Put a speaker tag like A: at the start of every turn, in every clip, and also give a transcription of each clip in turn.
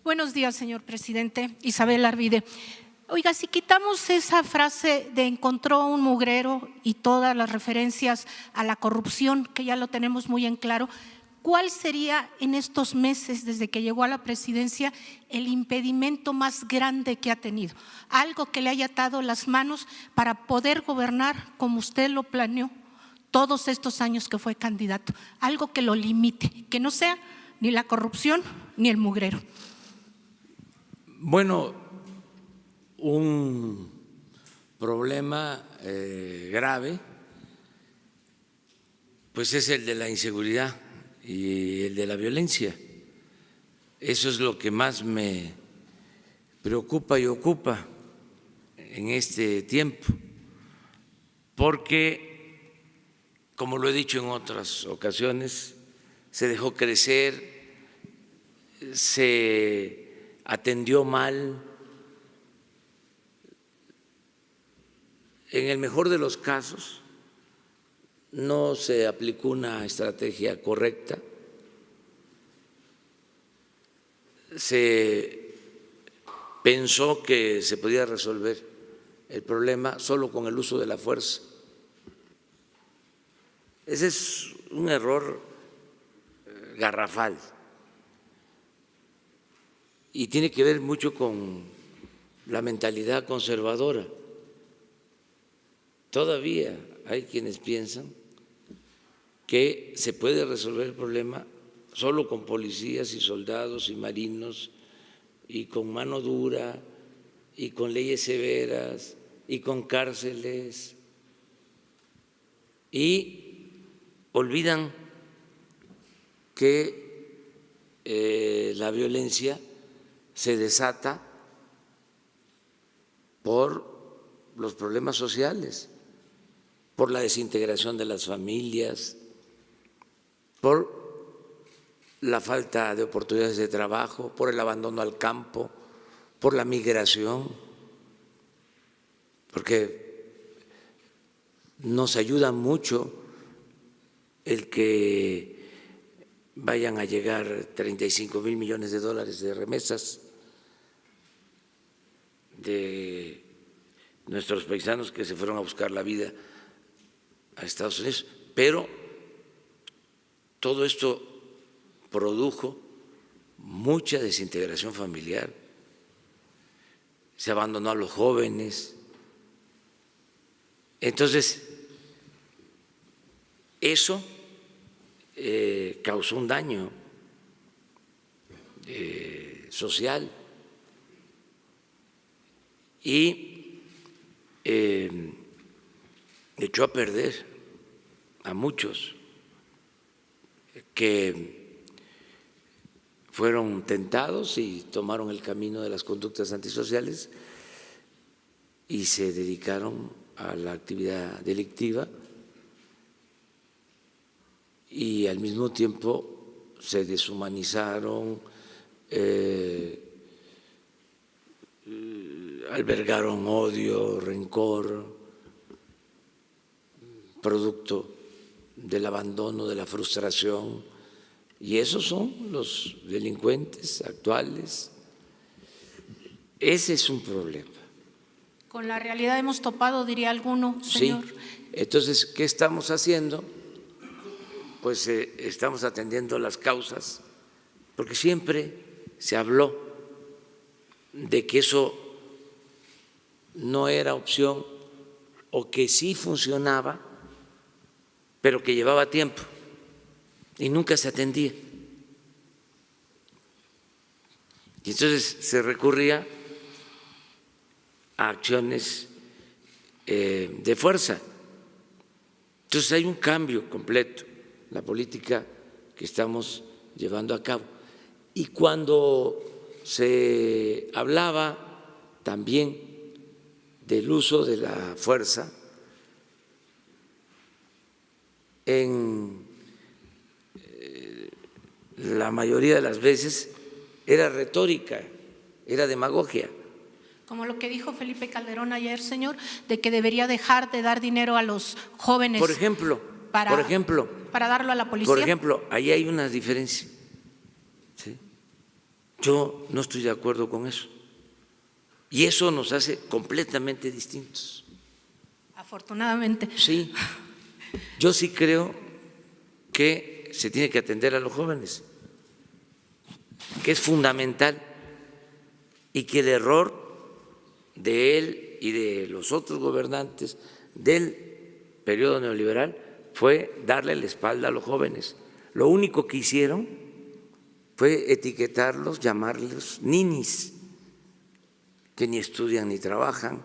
A: Buenos días, señor presidente. Isabel Arvide. Oiga, si quitamos esa frase de encontró un mugrero y todas las referencias a la corrupción, que ya lo tenemos muy en claro, ¿cuál sería en estos meses desde que llegó a la presidencia el impedimento más grande que ha tenido? Algo que le haya atado las manos para poder gobernar como usted lo planeó todos estos años que fue candidato. Algo que lo limite, que no sea ni la corrupción ni el mugrero.
B: Bueno, un problema grave, pues es el de la inseguridad y el de la violencia. Eso es lo que más me preocupa y ocupa en este tiempo, porque, como lo he dicho en otras ocasiones, se dejó crecer, se atendió mal. En el mejor de los casos, no se aplicó una estrategia correcta, se pensó que se podía resolver el problema solo con el uso de la fuerza. Ese es un error garrafal y tiene que ver mucho con la mentalidad conservadora. Todavía hay quienes piensan que se puede resolver el problema solo con policías y soldados y marinos y con mano dura y con leyes severas y con cárceles, y olvidan que la violencia se desata por los problemas sociales, por la desintegración de las familias, por la falta de oportunidades de trabajo, por el abandono al campo, por la migración, porque nos ayuda mucho el que vayan a llegar 35,000 millones de dólares de remesas de nuestros paisanos que se fueron a buscar la vida a Estados Unidos, pero todo esto produjo mucha desintegración familiar, se abandonó a los jóvenes. Entonces, eso causó un daño social y echó a perder a muchos que fueron tentados y tomaron el camino de las conductas antisociales y se dedicaron a la actividad delictiva, y al mismo tiempo se deshumanizaron, albergaron odio, rencor, producto del abandono, de la frustración, y esos son los delincuentes actuales. Ese es un problema.
A: Con la realidad hemos topado, diría alguno, señor.
B: Sí. Entonces, ¿qué estamos haciendo? Pues estamos atendiendo las causas, porque siempre se habló de que eso no era opción o que sí funcionaba, pero que llevaba tiempo y nunca se atendía. Y entonces se recurría a acciones de fuerza. Entonces hay un cambio completo en la política que estamos llevando a cabo. Y cuando se hablaba también del uso de la fuerza, en la mayoría de las veces era retórica, era demagogia.
A: Como lo que dijo Felipe Calderón ayer, señor, de que debería dejar de dar dinero a los jóvenes.
B: Por ejemplo,
A: para darlo a la policía.
B: Por ejemplo, ahí hay una diferencia, ¿sí? Yo no estoy de acuerdo con eso. Y eso nos hace completamente distintos.
A: Afortunadamente.
B: Sí, yo sí creo que se tiene que atender a los jóvenes, que es fundamental, y que el error de él y de los otros gobernantes del periodo neoliberal fue darle la espalda a los jóvenes. Lo único que hicieron fue etiquetarlos, llamarlos ninis, que ni estudian ni trabajan,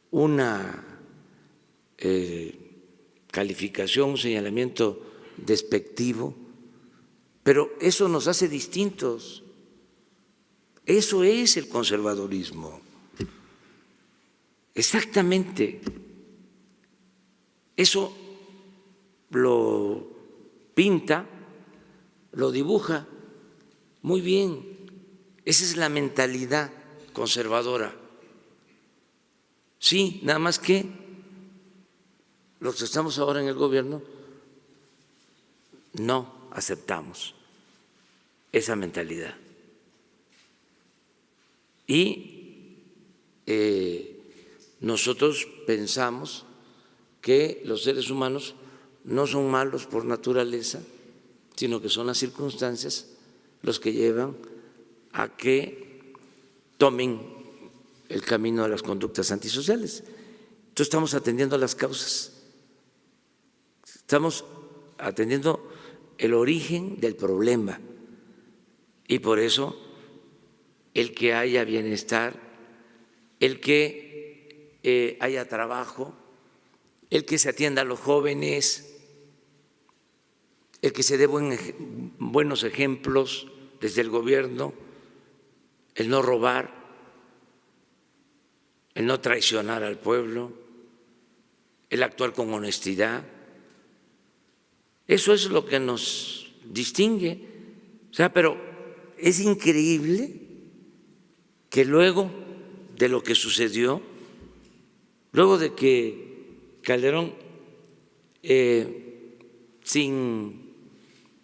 B: una calificación, un señalamiento despectivo, pero eso nos hace distintos. Eso es el conservadurismo. Exactamente. Eso lo pinta, lo dibuja muy bien. Esa es la mentalidad conservadora. Sí, nada más que los que estamos ahora en el gobierno no aceptamos esa mentalidad. Y nosotros pensamos que los seres humanos no son malos por naturaleza, sino que son las circunstancias los que llevan a que tomen el camino de las conductas antisociales. Entonces estamos atendiendo las causas, estamos atendiendo el origen del problema, y por eso el que haya bienestar, el que haya trabajo, el que se atienda a los jóvenes, el que se dé buenos ejemplos desde el gobierno, el no robar, el no traicionar al pueblo, el actuar con honestidad. Eso es lo que nos distingue. O sea, pero es increíble que luego de lo que sucedió, luego de que Calderón, sin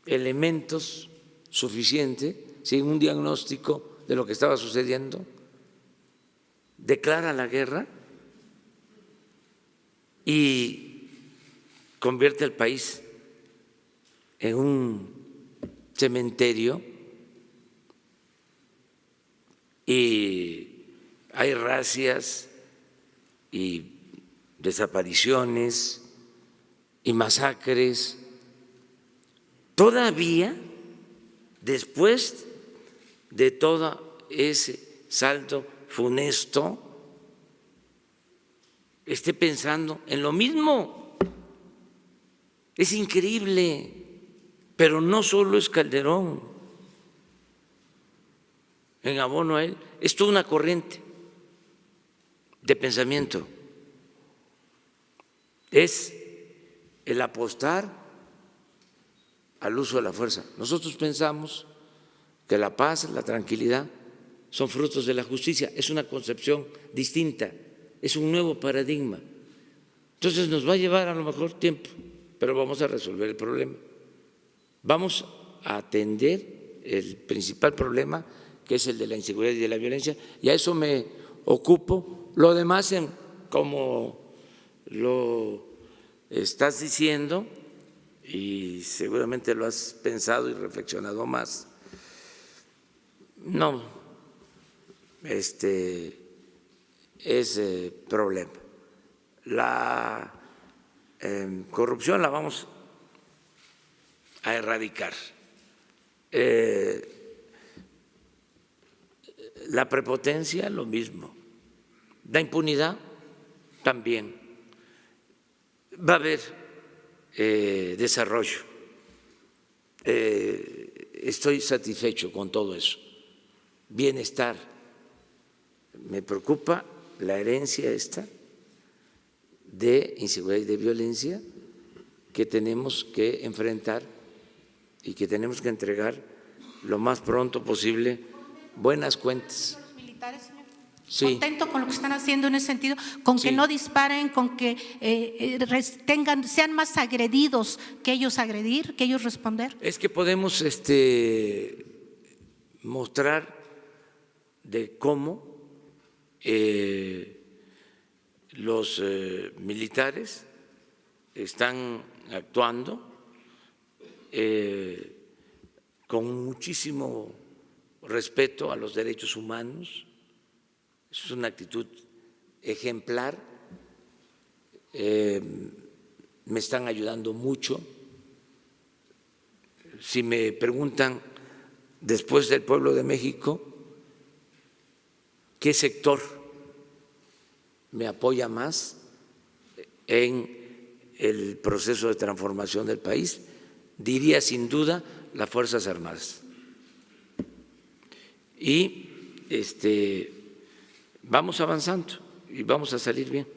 B: elementos suficientes, sin un diagnóstico de lo que estaba sucediendo, declara la guerra y convierte al país en un cementerio, y hay racias y desapariciones y masacres. Todavía, después de todo ese saldo funesto, esté pensando en lo mismo. Es increíble, pero no solo es Calderón. En abono a él, es toda una corriente de pensamiento. Es el apostar al uso de la fuerza. Nosotros pensamos que la paz, la tranquilidad son frutos de la justicia. Es una concepción distinta, es un nuevo paradigma. Entonces nos va a llevar a lo mejor tiempo, pero vamos a resolver el problema. Vamos a atender el principal problema, que es el de la inseguridad y de la violencia, y a eso me ocupo. Lo demás, como lo estás diciendo, y seguramente lo has pensado y reflexionado más, no es problema. La corrupción la vamos a erradicar. La prepotencia, lo mismo. La impunidad, también. Va a haber desarrollo. Estoy satisfecho con todo eso. Bienestar. Me preocupa la herencia esta de inseguridad y de violencia que tenemos que enfrentar y que tenemos que entregar lo más pronto posible buenas cuentas.
A: ¿Militares, señor?
B: Sí.
A: Contento con lo que están haciendo en ese sentido, con que
B: Sí.
A: no disparen, con que sean más agredidos que ellos agredir, que ellos responder.
B: Es que podemos mostrar de cómo los militares están actuando con muchísimo respeto a los derechos humanos. Es una actitud ejemplar. Me están ayudando mucho. Si me preguntan después del pueblo de México, ¿qué sector me apoya más en el proceso de transformación del país? Diría sin duda las Fuerzas Armadas. Y vamos avanzando y vamos a salir bien.